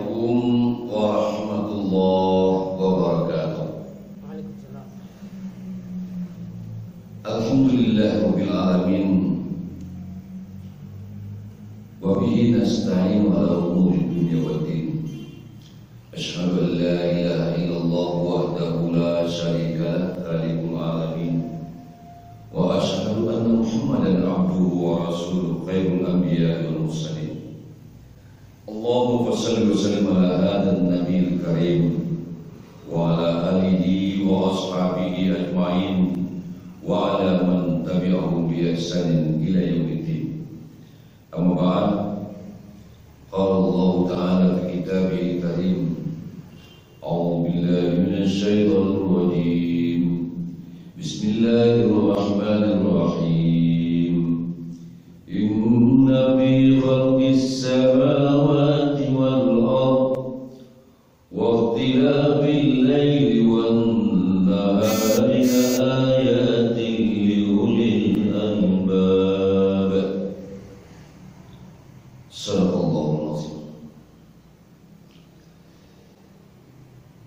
Assalamualaikum warahmatullahi wabarakatuh. Alhamdulillahirabbil alamin. Wa bihi nasta'inu ala umuri dunya waddin. Asyhadu an la ilaha illallah wahdahu la syarika lahu khalaqul alamin. Wa asyhadu anna Muhammadan abduhu wa rasuluhu khairul anbiya'i wal mursalin. Allahumma shalli wa sallim ala hadan nabiyil karim wa ala alihi wa ashabihi ajma'in wa ala man tabi'ahum bi ihsanin ila yaumiddin. Amma ba'd. Qala Allah ta'ala fi kitabihil karim. A'udzu billahi minasy syaithanir rajim. Bismillahirrahmanirrahim. Inna fi khalqis samawati wal ardh wa ikhtilafil laili wan nahari laayatin liulil albab. Sadaqallahul azim.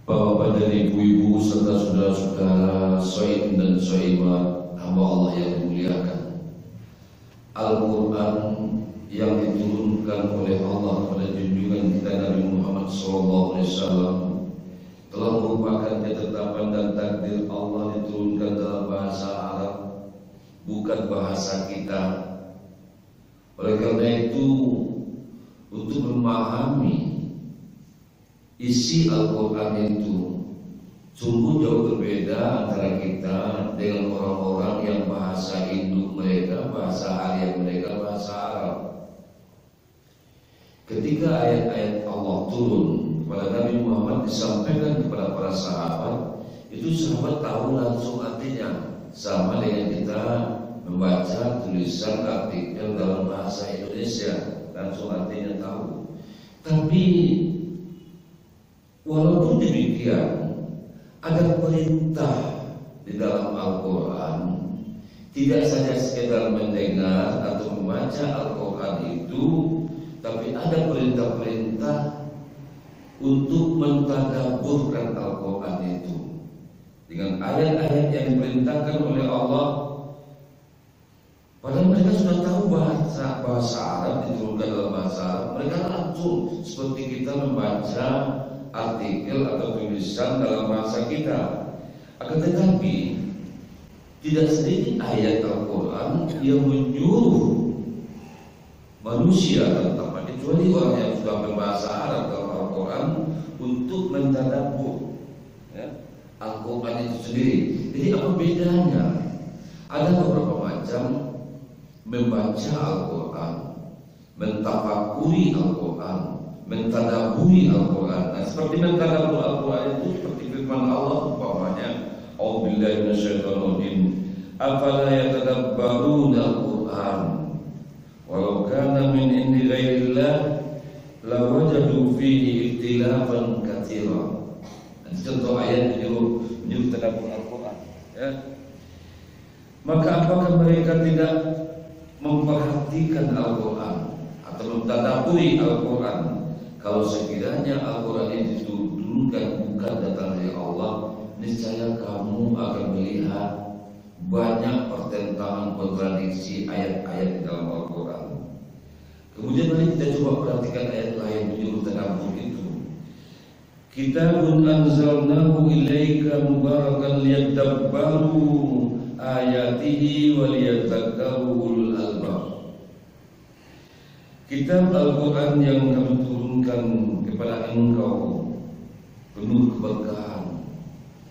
Bapak dan ibu-ibu serta saudara-saudara, shaimin dan shaimat hamba Allah yang dimuliakan, Al-Quran yang diturunkan oleh Allah pada junjungan kita Nabi Muhammad SAW telah merupakan ketetapan dan takdir Allah diturunkan dalam bahasa Arab, bukan bahasa kita. Oleh karena itu, untuk memahami isi Al-Quran itu sungguh jauh berbeda antara kita dengan orang-orang yang bahasa induk mereka, bahasa Arab mereka, bahasa Arab. Ketika ayat-ayat Allah turun kepada Nabi Muhammad disampaikan kepada para sahabat, itu sahabat tahu langsung artinya, sama dengan kita membaca tulisan artikel dalam bahasa Indonesia, langsung artinya tahu. Tapi walaupun demikian, ada perintah di dalam Al-Quran, tidak saja sekedar mendengar atau membaca Al-Quran itu, tapi ada perintah-perintah untuk mentadabburkan Al-Quran itu dengan ayat-ayat yang diperintahkan oleh Allah. Padahal mereka sudah tahu bahasa Arab, diturunkan dalam bahasa Arab, mereka langsung seperti kita membaca artikel atau tulisan dalam bahasa kita. Akan tetapi tidak sedikit ayat Al-Quran yang menyuruh manusia, terutama kecuali orang yang sudah berbahasa Arab dalam Al-Quran, untuk mentadabbur Al-Quran itu sendiri. Jadi apa bedanya? Ada beberapa macam membaca Al-Quran, mentafakuri Al-Quran, mentadaburi Al-Quran. Nah, seperti mentadabur Al-Quran itu seperti firman Allah umpamanya, A'udzubillahi minasyaitonir rajim. Afala yatadabbaruna Al-Quran walau kana min indi ghairillah lawajadu fihi ikhtilafan katsira. Nah, contoh ayat menyuruh tadabbur Al-Quran, ya. Maka apakah mereka tidak memperhatikan Al-Quran atau mentadaburi Al-Quran? Kalau sekiranya Al-Quran ini diturunkan bukan datang dari Allah, niscaya kamu akan melihat banyak pertentangan, kontradiksi ayat-ayat di dalam Al-Quran. Kemudian mari kita coba perhatikan ayat lain menyuruh tadabbur itu. Kitabun anzalnahu ilaika mubarakan liyadabbaru ayatihi wa liyadhakkaru ulul albab. Kitab Al-Quran yang kami turunkan kepada engkau penuh keberkahan,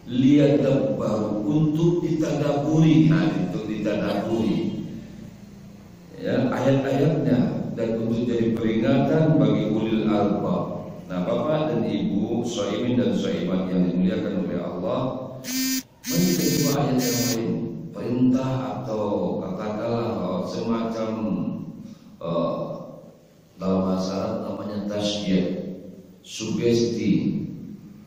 liyadabbaru, untuk ditadaburi, untuk ditadaburi, ya, ayat-ayatnya, dan untuk jadi peringatan bagi ulil albab. Nah, Bapak dan Ibu, shaimin dan shaimat yang dimuliakan oleh Allah, mari kita coba ayat yang lain, perintah atau katakanlah semacam dalam bahasa Arab namanya tasydid, sugesti,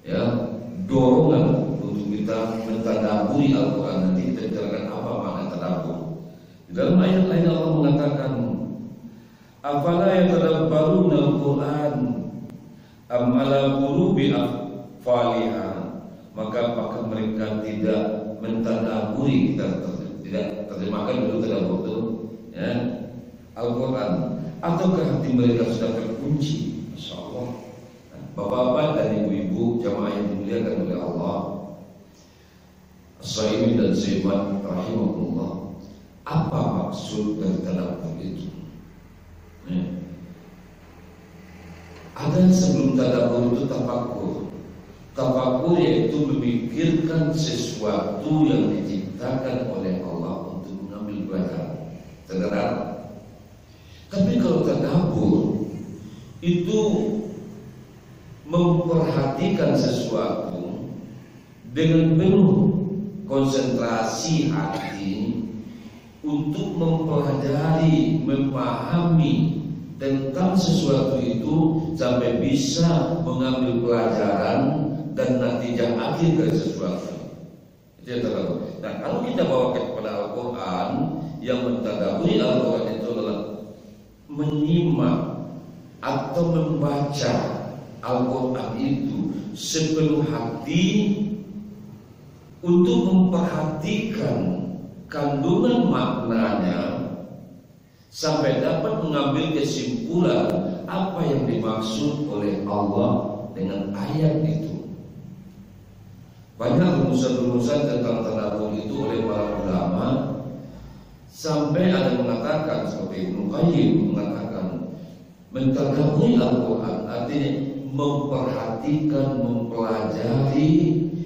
ya, dorongan untuk kita mentadaburi Al-Quran. Nanti kita bicarakan apa makna tadabbur. Di dalam ayat lain Allah mengatakan, afala yatadabbaruna al-Quran am ala qulubi aqfaliha, maka apakah mereka tidak mentadaburi, kita tidak terjemahkan dulu tadabur itu ya Al-Quran, ataukah hati mereka sudah terkunci? Masya Allah. Bapak-bapak dan ibu-ibu jamaah yang dimuliakan oleh Allah, As-Saimin dan Saimat rahimahullah, apa maksud dari tadabbur itu? Ada sebelum tadabbur itu tafakkur. Tafakkur yaitu memikirkan sesuatu yang diciptakan oleh Allah untuk mengambil pelajaran. Sederhana. Tapi kalau tadabbur itu memperhatikan sesuatu dengan penuh konsentrasi hati untuk mempelajari, memahami tentang sesuatu itu sampai bisa mengambil pelajaran dan natijah akhir dari sesuatu. Itu yang tadabbur. Nah, kalau kita bawa kepada Al-Quran, yang mentadaburi Al-Quran itu adalah menyimak atau membaca Al-Quran itu sepenuh hati untuk memperhatikan kandungan maknanya sampai dapat mengambil kesimpulan apa yang dimaksud oleh Allah dengan ayat itu. Banyak rumusan-rumusan tentang tadabbur itu oleh para ulama, sampai ada yang mengatakan seperti Ibnu Qayyim mengatakan mentadabburi Al-Quran artinya memperhatikan, mempelajari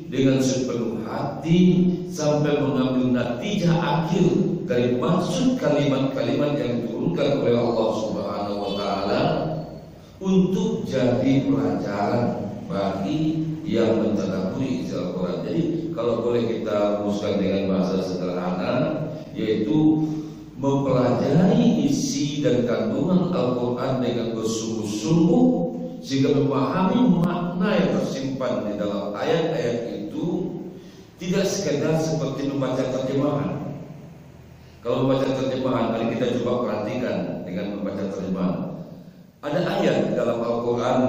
dengan sepenuh hati sampai mengambil natijah akhir dari maksud kalimat-kalimat yang diturunkan oleh Allah Subhanahu wa taala untuk jadi pelajaran bagi yang mentadabburi isi Al-Quran. Jadi kalau boleh kita rumuskan dengan bahasa sederhana, yaitu mempelajari isi dan kandungan Al-Quran dengan bersungguh-sungguh sehingga memahami makna yang tersimpan di dalam ayat-ayat itu, tidak sekedar seperti membaca terjemahan. Kalau membaca terjemahan, mari kita coba perhatikan dengan membaca terjemahan. Ada ayat di dalam Al-Quran,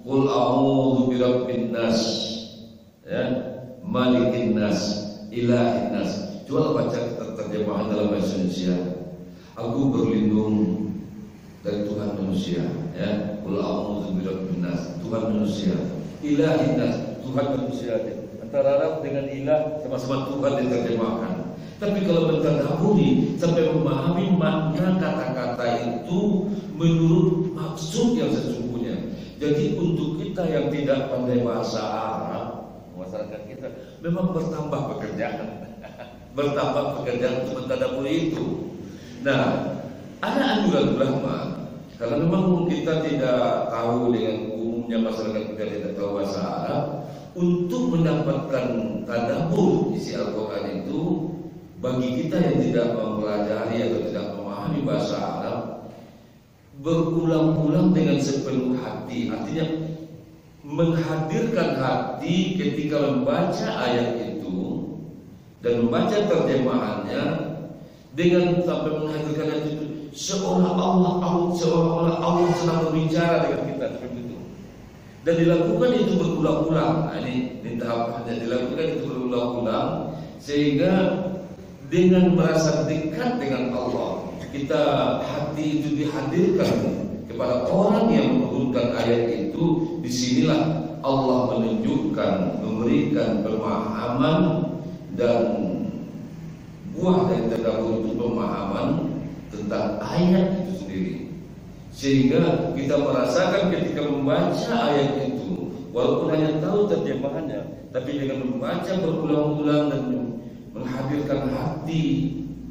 Qul a'udzu birabbin nas, ya, malikin nas, ilahin nas. Coba baca terjemahan dalam bahasa Indonesia. Aku berlindung dari Tuhan manusia, ya. Qul a'udzu birabbin nas, Tuhan manusia. Ilahin nas, Tuhan manusia. Antara Arab dengan ilah sama-sama Tuhan diterjemahkan. Tapi kalau mentadabburi sampai memahami makna kata-kata itu menurut maksud yang sesungguhnya. Jadi untuk kita yang tidak pandai bahasa Arab, masyarakat kita memang bertambah pekerjaan. Bertambah pekerjaan untuk mentadabburi itu. Nah, ada anjuran ulama, karena memang kita tidak tahu dengan umumnya masyarakat kita tidak tahu bahasa Arab, untuk mendapatkan tadabbur isi Al-Quran itu, bagi kita yang tidak mempelajari atau tidak memahami bahasa Arab, berulang-ulang dengan sepenuh hati, artinya menghadirkan hati ketika membaca ayat itu dan membaca terjemahannya dengan sampai menghadirkan ayat itu seolah-olah Allah sedang berbicara dengan kita seperti itu. Dan dilakukan itu berulang-ulang. Nah, ini tahapannya, dilakukan itu berulang-ulang sehingga dengan merasa dekat dengan Allah, kita hati itu dihadirkan kepada orang yang menurunkan ayat itu. Disinilah Allah menunjukkan, memberikan pemahaman dan buah dari tadabbur itu pemahaman tentang ayat itu sendiri, sehingga kita merasakan ketika membaca ayat itu, walaupun hanya tahu terjemahannya, tapi dengan membaca berulang-ulang dan menghadirkan hati,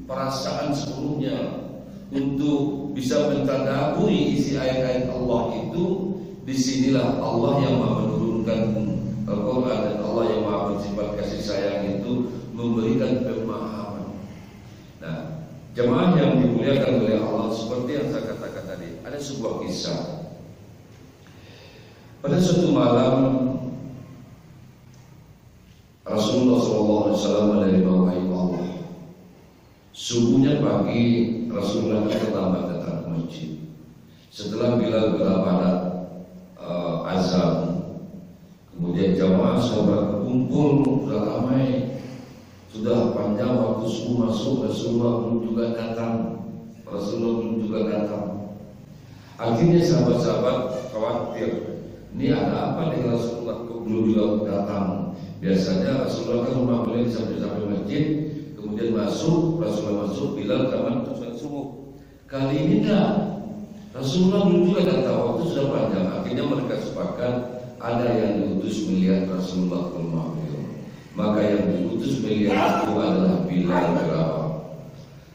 perasaan sepenuhnya untuk bisa mentadabburi isi ayat-ayat Allah itu, disinilah Allah yang menurunkan Al-Quran dan Allah yang Maha bersifat kasih sayang itu memberikan pemahaman. Nah, jemaah yang dimuliakan oleh Allah, seperti yang saya katakan tadi, ada sebuah kisah. Pada suatu malam Rasulullah SAW dari bawah Allah. Subuhnya pagi Rasulullah terlambat datang ke masjid. Setelah Bilal berabad azan. Kemudian jamaah sahabat berkumpul, sudah ramai, sudah panjang waktu subuh masuk, Rasulullah belum juga datang. Akhirnya sahabat-sahabat khawatir, ini ada apa dengan Rasulullah kok belum juga datang? Biasanya Rasulullah kan rumah beliau sampai masjid, kemudian Rasulullah masuk, Bilal kamar untuk sholat subuh. Kali ini enggak, Rasulullah belum juga datang, waktu sudah panjang. Akhirnya mereka sepakat, ada yang diutus melihat Rasulullah ke rumah beliau. Maka yang diutus melihat itu adalah Bilal bin Rabah.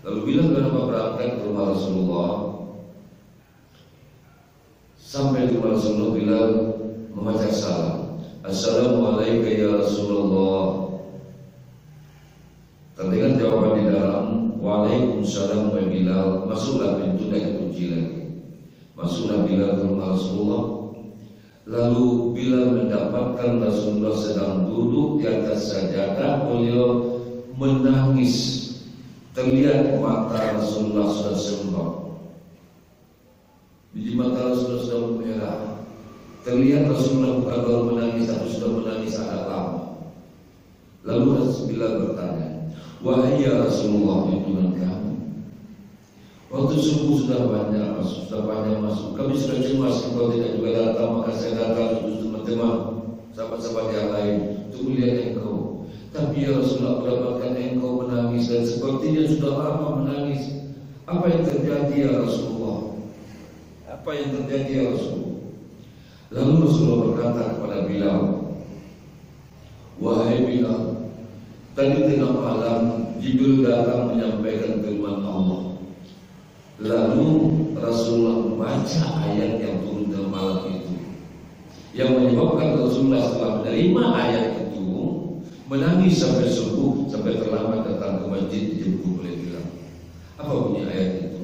Lalu Bilal bin Rabah berangkat ke rumah Rasulullah. Sampai di rumah Rasulullah, Bilal membaca salam. Assalamualaikum ya Rasulullah. Terdengar jawaban di dalam, Waalaikumsalam wa Bilal. Masuklah, pintu dan kunci lagi. Masuklah Bilal ke rumah Rasulullah. Lalu Bilal mendapatkan Rasulullah sedang duduk di atas sajadah, beliau menangis. Terlihat mata Rasulullah sudah sembab, biji mata Rasulullah sudah merah. Terlihat Rasulullah bukan baru menangis, tapi sudah menangis agak lama. Lalu Bilal bertanya, wahai ya Rasulullah, junjungan kami, waktu subuh sudah banyak masuk. Kami sudah cemas, engkau tidak juga datang, maka saya datang untuk teman-teman, sahabat-sahabat yang lain, untuk melihat engkau. Tapi ya Rasulullah, dapatkan engkau menangis dan sepertinya sudah lama menangis. Apa yang terjadi ya Rasulullah? Apa yang terjadi ya Rasulullah? Lalu Rasulullah berkata kepada Bilal, wahai Bilal, tadi tengah malam Jibril datang menyampaikan firman Allah. Lalu Rasulullah membaca ayat yang turun dalam malam itu, yang menyebabkan Rasulullah setelah menerima ayat itu menangis sampai subuh, sampai terlambat datang ke masjid dijemput oleh Bilal. Apa bunyi ayat itu?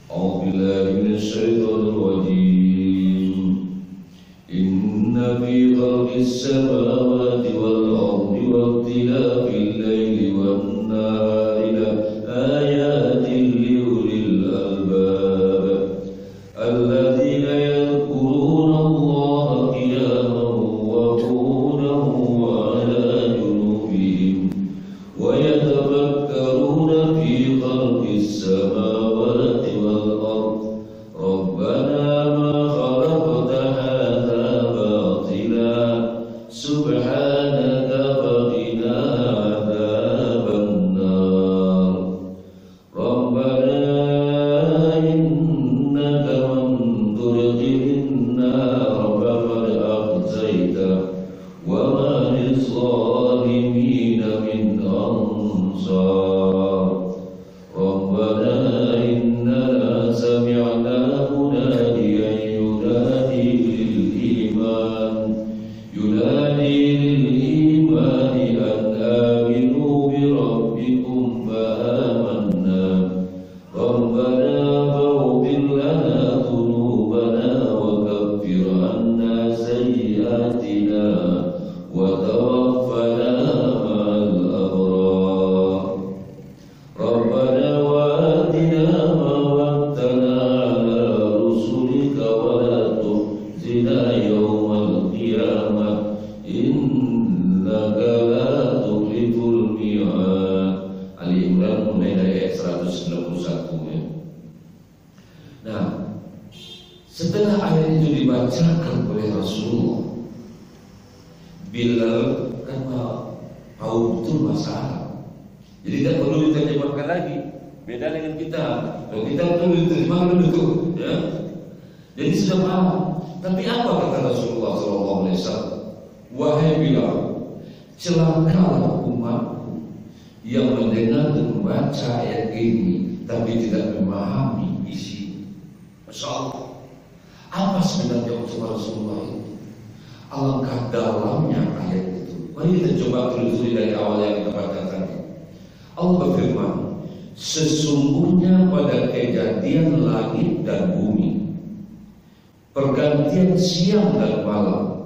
A'udzubillahi minasyaitonir rajim. Inna fi khalqis samawati wal ardi wa ikhtilafil laili wan nahari la ayatin liulil albab alladzina yadhkuruna Allaha qiyaman wa qu'udan wa 'ala junubihim wa yatafakkaruna fi khalqis samawati wal ardi rabbana ma khalaqta hadha batila subhanaka faqina 'adzaban nar rabbana innaka man tudkhilin nar faqad akhzayta wa ma lizzalimin min ansar rabbana innana sami'na munadiyan yunadi lil imani an aminu bi rabbikum fa amanna rabbana faghfir lana dhunubana wa kaffir 'anna sayyi'atina wa tawaffana ma'al abrar rabbana wa atina ma wa'adtana 'ala rusulika wa la tukhzina yawmal qiyamah innaka la tukhliful mi'ad. Ali Imran mulai dari ayat 191 ya. Nah, setelah ayat itu dibacakan oleh Rasulullah, Bilal kan tahu betul masalah, jadi tidak perlu diterjemahkan lagi. Beda dengan kita, kalau kita perlu diterjemahkan betul, ya. Jadi sudah paham. Tapi apa kata Rasulullah SAW? Wahai Bilal, celakalah umatku yang mendengar dan membaca ayat ini tapi tidak memahami isi. Masya Allah, apa sebenarnya ucapan Rasulullah itu? Alangkah dalamnya ayat itu. Mari kita coba telusuri dari awal yang kita baca tadi. Allah berfirman, sesungguhnya pada kejadian langit dan bumi, pergantian siang dan malam,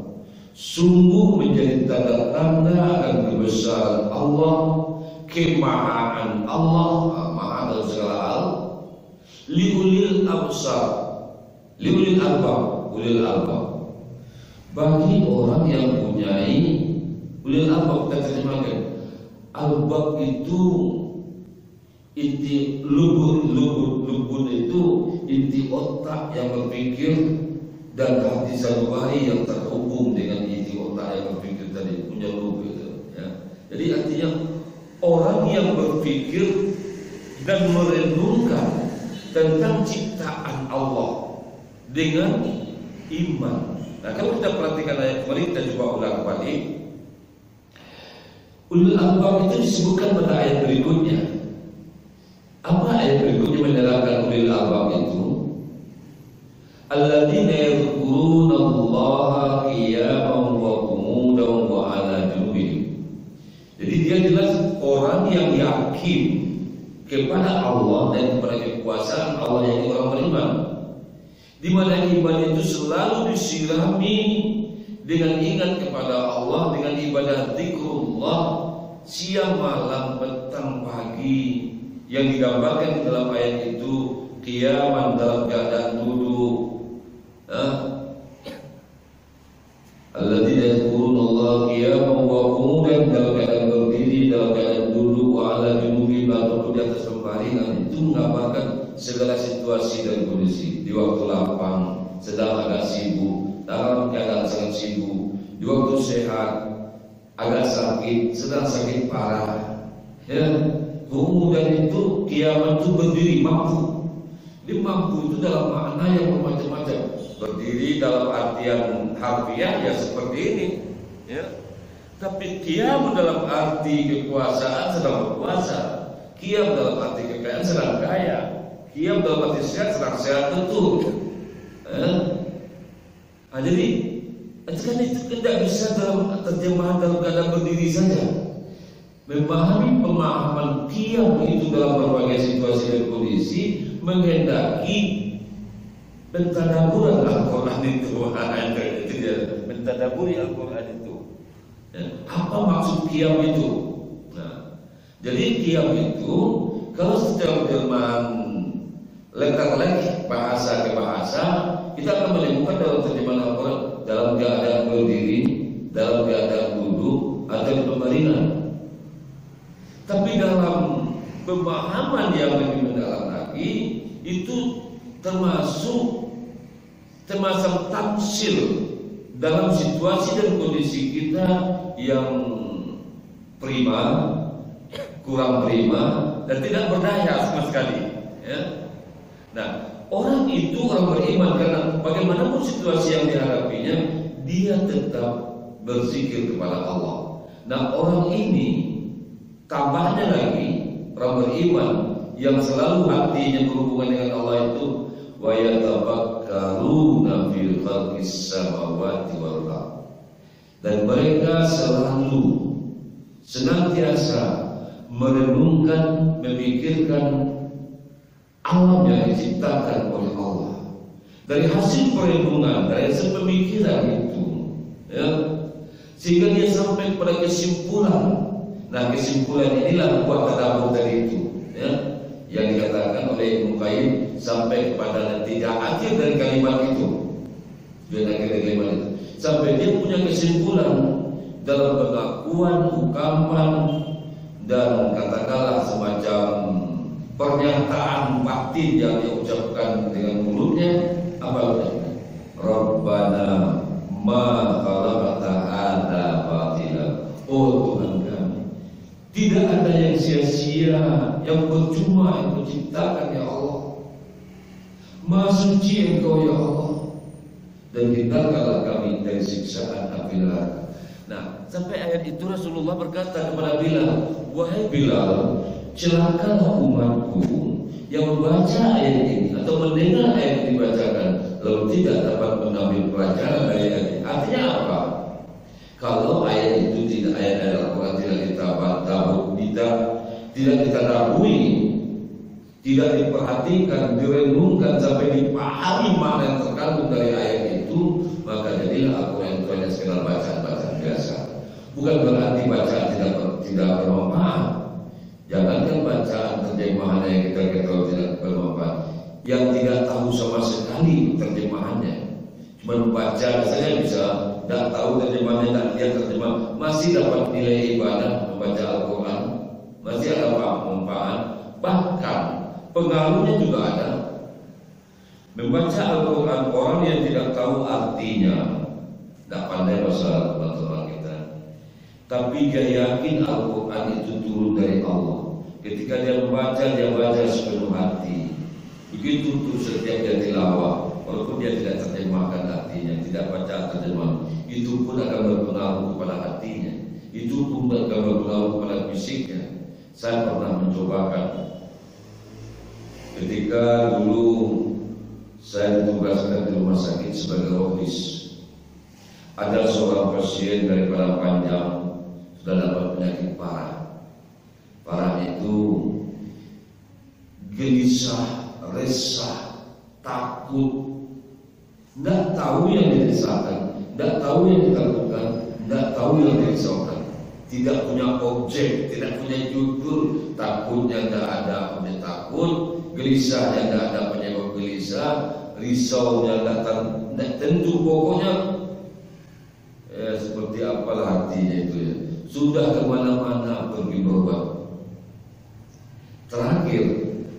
sungguh menjadi tanda-tanda akan kebesaran Allah, kemahaan Allah, maha dalam segala hal, liulil absar, liulil albab, ulil albab. Bagi orang yang mempunyai ulil albab, kita terjemahkan albab itu inti lubun itu inti otak yang berpikir dan hati sanubari yang terhubung dengan inti otak yang berpikir tadi, punya lubun itu, ya. Jadi artinya orang yang berpikir dan merenungkan tentang ciptaan Allah dengan iman. Nah, kalau kita perhatikan ayat kemarin, kita coba ulang kembali. Ulul albab itu disebutkan pada ayat berikutnya. Apa ayat berikutnya menerangkan ulul albab itu? Alladzina yadhkuruna Allaha qiyaman wa qu'udan wa 'ala junubihim. Jadi dia jelas orang yang yakin kepada Allah dan kepada kekuasaan Allah, yang orang beriman, di mana iman itu selalu disirami dengan ingat kepada Allah, dengan ibadah zikrullah siang malam petang pagi, yang digambarkan dalam ayat itu qiyaman dalam keadaan duduk, alladzina yadhkuruna Allaha qiyaman wa qu'udan, dalam keadaan berdiri, dalam keadaan duduk, wa 'ala junubihim, atau di atas pembaringan. Itu menggambarkan segala situasi dan kondisi. Di waktu lapang, sedang agak sibuk, dalam keadaan sangat sibuk, di waktu sehat, agak sakit, sedang sakit parah, ya. Kemudian itu kiamat itu berdiri, mampu. Dia mampu itu dalam makna yang bermacam-macam. Berdiri dalam artian harfiah ya seperti ini, ya. Tapi kiam dalam arti kekuasaan sedang berkuasa, kiam dalam arti kekayaan sedang kaya, kiam dalam arti sehat sedang sehat betul. Jadi kan itu tidak bisa dalam terjemahan dalam keadaan berdiri saja. Memahami pemahaman kiam itu dalam berbagai situasi dan kondisi menghendaki pentadaburan Al-Quran itu. Mentadaburi Al-Quran itu. Apa maksud kiam itu? Nah, jadi kiam itu kalau secara terjemahan letter-lek bahasa ke bahasa, kita akan menemukan dalam terjemahan Al-Quran dalam keadaan berdiri, dalam keadaan duduk, atau pembaringan. Tapi dalam pemahaman yang lebih mendalam lagi, itu termasuk tamsil dalam situasi dan kondisi kita yang prima, kurang prima, dan tidak berdaya sama sekali, ya. Nah, orang itu orang beriman karena bagaimanapun situasi yang dihadapinya, dia tetap berzikir kepada Allah. Nah, orang ini tambahnya lagi orang beriman yang selalu hatinya berhubungan dengan Allah itu, wa yatafakkaruna fil khalqis samawati wal ardh, dan mereka selalu senantiasa merenungkan, memikirkan alam yang diciptakan oleh Allah. Dari hasil perenungan, dari hasil pemikiran itu, ya, sehingga dia sampai pada kesimpulan. Nah, kesimpulan inilah buat tadabbur tadi itu, ya, yang dikatakan oleh Ibnu Qayyim sampai kepada tidak akhir dari kalimat itu, sampai dia punya kesimpulan dalam pengakuan, ungkapan, dan katakanlah semacam pernyataan batin yang diucapkan dengan mulutnya. Apa ucapnya? Rabbana ma khalaqta hadza batila. Oh Tuhan kami, tidak ada yang sia-sia, yang percuma yang menciptakan, ya Allah. Maha suci Engkau, ya Allah, dan hindarkanlah kami dari siksaan api neraka. Nah, sampai ayat itu Rasulullah berkata kepada Bilal, wahai Bilal, celakalah umatku yang membaca ayat ini atau mendengar ayat yang dibacakan lalu tidak dapat mengambil pelajaran dari ayat ini. Artinya apa? Kalau ayat itu tidak, ayat Al-Quran tidak ditadaburi, tidak diperhatikan, direnungkan sampai dipahami makna yang terkandung dari ayat itu, maka jadilah Al-Quran itu hanya sekedar bacaan-bacaan biasa. Bukan berarti bacaan tidak bermanfaat. Jangankan bacaan terjemahannya yang kita ketahui tidak bermanfaat, yang tidak tahu sama sekali terjemahannya, Cuma membaca saja bisa, tidak tahu terjemahannya, tidak lihat terjemah, masih dapat nilai ibadah membaca Al-Quran, masih ada manfaat, bahkan pengaruhnya juga ada. Membaca Al-Quran orang yang tidak tahu artinya, tidak pandai bahasa Al-Quran kita, tapi dia yakin Al-Quran itu turun dari Allah. Ketika dia membaca, dia baca sepenuh hati. Begitu tuh setiap dia tilawah, walaupun dia tidak terjemahkan artinya, tidak baca terjemahan, itu pun akan berpengaruh kepada hatinya, itu pun akan berpengaruh kepada fisiknya. Saya pernah mencobakan ketika dulu saya ditugaskan di rumah sakit sebagai rohis. Ada seorang pasien dari Padang Panjang sudah dapat penyakit parah. Parah itu gelisah, resah, takut, tidak tahu yang dirisaukan, tidak tahu yang ditakutkan, tidak tahu yang dirisaukan, tidak punya objek, tidak punya judul, takutnya tidak ada objek takut, gelisahnya tidak ada penyebab gelisah, risaunya datang, tidak tentu, pokoknya seperti apalah hatinya itu ya, sudah kemana-mana pergi berobat. Terakhir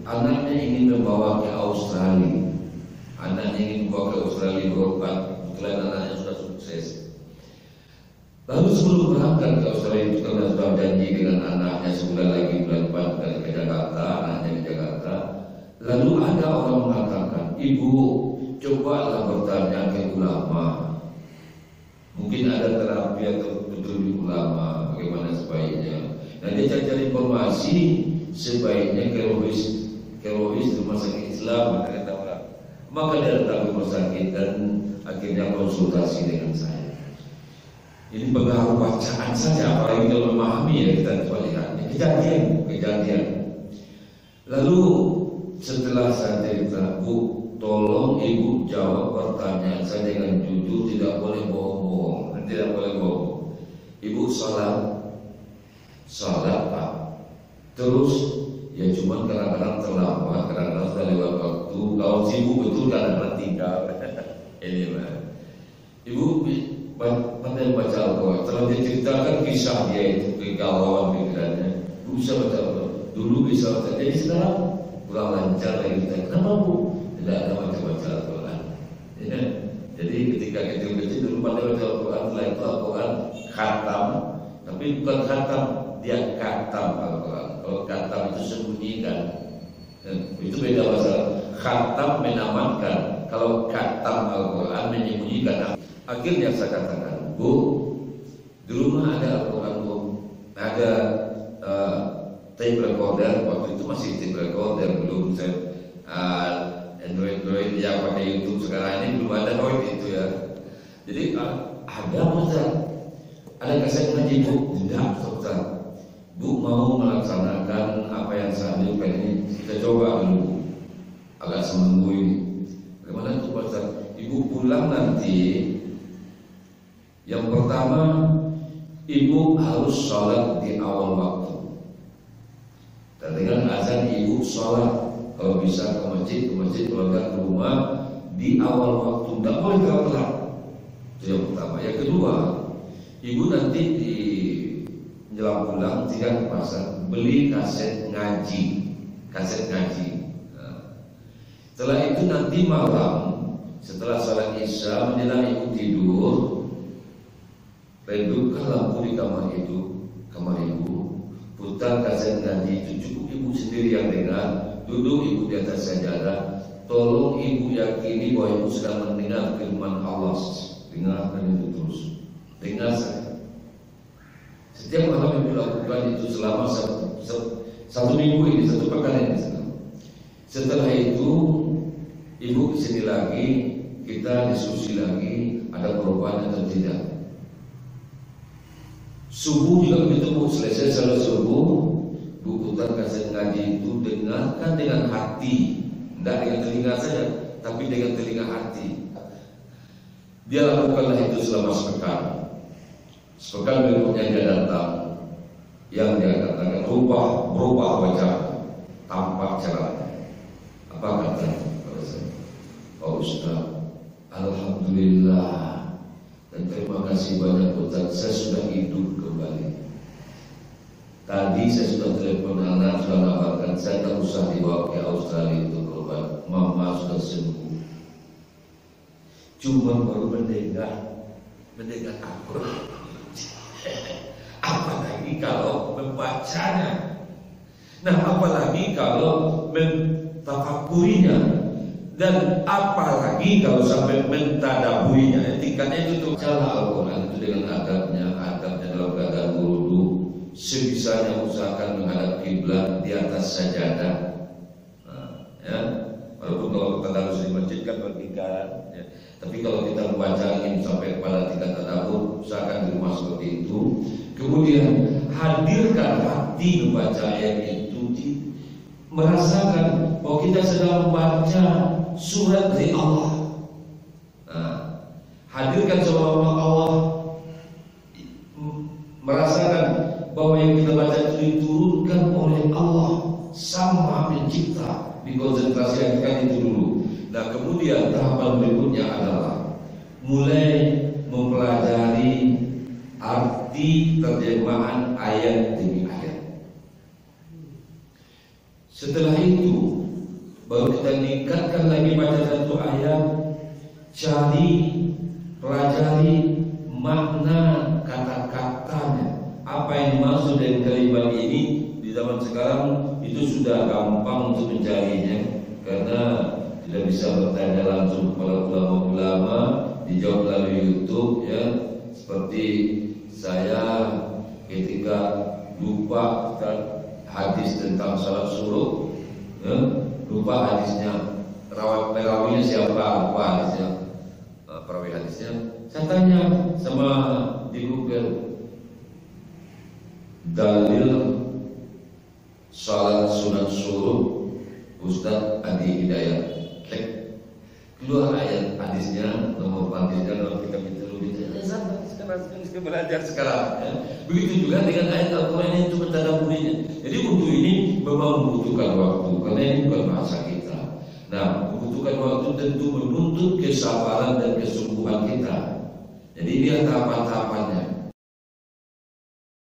anaknya ingin membawa ke Australia. Anaknya ingin membawa ke Australia berobat. Kebetulan anaknya sudah sukses. Lalu sebelum berangkat ke Australia itu, karena sudah janji dengan anaknya sebulan lagi, bulan depan dari ke Jakarta, anaknya di Jakarta. Lalu ada orang mengatakan, ibu cobalah bertanya ke ulama. Mungkin ada terapi atau betul di ulama, bagaimana sebaiknya. Nah, dia cari informasi, sebaiknya ke rohis rumah sakit Islam, kata orang. Maka dia datang ke rumah sakit dan akhirnya konsultasi dengan saya. Ini pengaruh bacaan saja, apalagi kalau memahami ya, kita lihatnya kejadian. Lalu setelah saya cerita, Bu, tolong ibu jawab pertanyaan saya dengan jujur, tidak boleh bohong, tidak boleh bohong. Ibu salat Pak. Terus ya cuma kadang-kadang terlambat, kadang-kadang sudah lewat waktu. Kalau sibuk betul kadang-kadang tinggal. Ini Pak. Ibu pandai baca Al-Quran. Telah diceritakan kisah dia itu kegalauan pikirannya. Bisa baca Al-Quran. Dulu bisa baca. Jadi sekarang kurang lancar lagi kita. Kenapa Bu? Tidak ada baca Al-Quran. Ya. Jadi ketika kecil-kecil dulu pandai baca Al-Quran, setelah itu Al-Quran khatam, tapi bukan khatam, dia katam Al-Quran. Kalau katam itu sembunyikan, itu beda bahasa. Khatam menamatkan, kalau katam Al-Quran menyembunyikan. Akhirnya saya katakan, Bu, di rumah ada Al-Quran, Bu, ada tape recorder. Waktu itu masih tape recorder, belum saya Android yang pakai YouTube sekarang ini, belum ada Android itu ya. Jadi ada Ustaz, ada kaset ngaji Bu? Tidak Ustaz. Bu mau melaksanakan apa yang saya anjurkan ini, kita coba dulu agak seminggu ini. Bagaimana itu Ustaz? Ibu pulang nanti, yang pertama ibu harus sholat di awal waktu. Dan dengan azan ibu sholat. Kalau bisa ke masjid, kalau tidak ke rumah di awal waktu, tidak boleh telat. Itu yang pertama. Yang kedua, ibu nanti di menjelang pulang tidak ke pasar, beli kaset ngaji. Nah, setelah itu nanti malam, setelah salat isya menjelang ibu tidur, redupkan lampu di kamar ibu, putar kaset ngaji itu, cukup ibu sendiri yang dengar. Duduk ibu di atas sajadah. Tolong ibu yakini bahwa ibu sedang mendengar firman Allah. Dengarkan itu terus. Dengar saya. Setiap malam ibu lakukan itu selama satu minggu ini, satu pekan ini. Setelah itu ibu kesini lagi, kita diskusi lagi, ada perubahan atau tidak. Subuh juga begitu Bu, selesai salat subuh, Bu putar kaset ngaji itu, dengarkan dengan hati, tidak dengan telinga saja, tapi dengan telinga hati. Dia lakukanlah itu selama sepekan. Sepekan berikutnya dia datang, yang dia katakan berubah wajah, tampak cerah. Apa kata Pak Ustaz? Alhamdulillah dan terima kasih banyak Ustaz, saya sudah hidup kembali. Tadi saya sudah telepon anak, sudah kabarkan saya tak usah dibawa ke Australia untuk berobat. Mama sudah sembuh. Cuma baru mendengar Al-Quran. Apalagi kalau membacanya. Nah, apalagi kalau mentafakurinya. Dan apalagi kalau sampai mentadaburinya. Tingkatnya itu cara Al-Quran itu dengan adabnya dalam keadaan wudu. Sebisanya usahakan menghadap kiblat di atas sajadah. Ya. Walaupun kalau kita harus di masjid kan bertingkat. Ya. Tapi kalau kita membaca ingin sampai kepada tingkat tadabbur, usahakan di rumah seperti itu. Kemudian hadirkan hati membaca ayat itu, merasakan bahwa kita sedang membaca surat dari Allah. Nah, hadirkan seolah-olah Allah, merasakan bahwa yang kita baca itu diturunkan oleh Allah sama pencipta. Dikonsentrasikan itu dulu. Nah, kemudian tahapan berikutnya adalah mulai mempelajari arti terjemahan ayat demi ayat. Setelah itu baru kita tingkatkan lagi baca satu ayat, cari, pelajari makna kata-katanya. Apa yang dimaksud dari kalimat ini di zaman sekarang itu sudah gampang untuk mencarinya, karena tidak bisa bertanya langsung kepada ulama-ulama, dijawab melalui YouTube ya. Seperti saya ketika lupa hadis tentang salat suruh, ya, lupa hadisnya, perawinya siapa, lupa hadisnya, perawi hadisnya. Saya tanya sama di Google, dalil salat sunat suruh Ustaz Adi Hidayat, keluar ayat hadisnya, nomor hadisnya, kalau kita minta lebih sekarang belajar sekarang ya. Begitu juga dengan ayat Al-Quran itu mentadabburinya. Jadi untuk ini memang membutuhkan waktu, karena ini bukan bahasa kita. Nah, membutuhkan waktu tentu menuntut kesabaran dan kesungguhan kita. Jadi ini tahapan-tahapannya.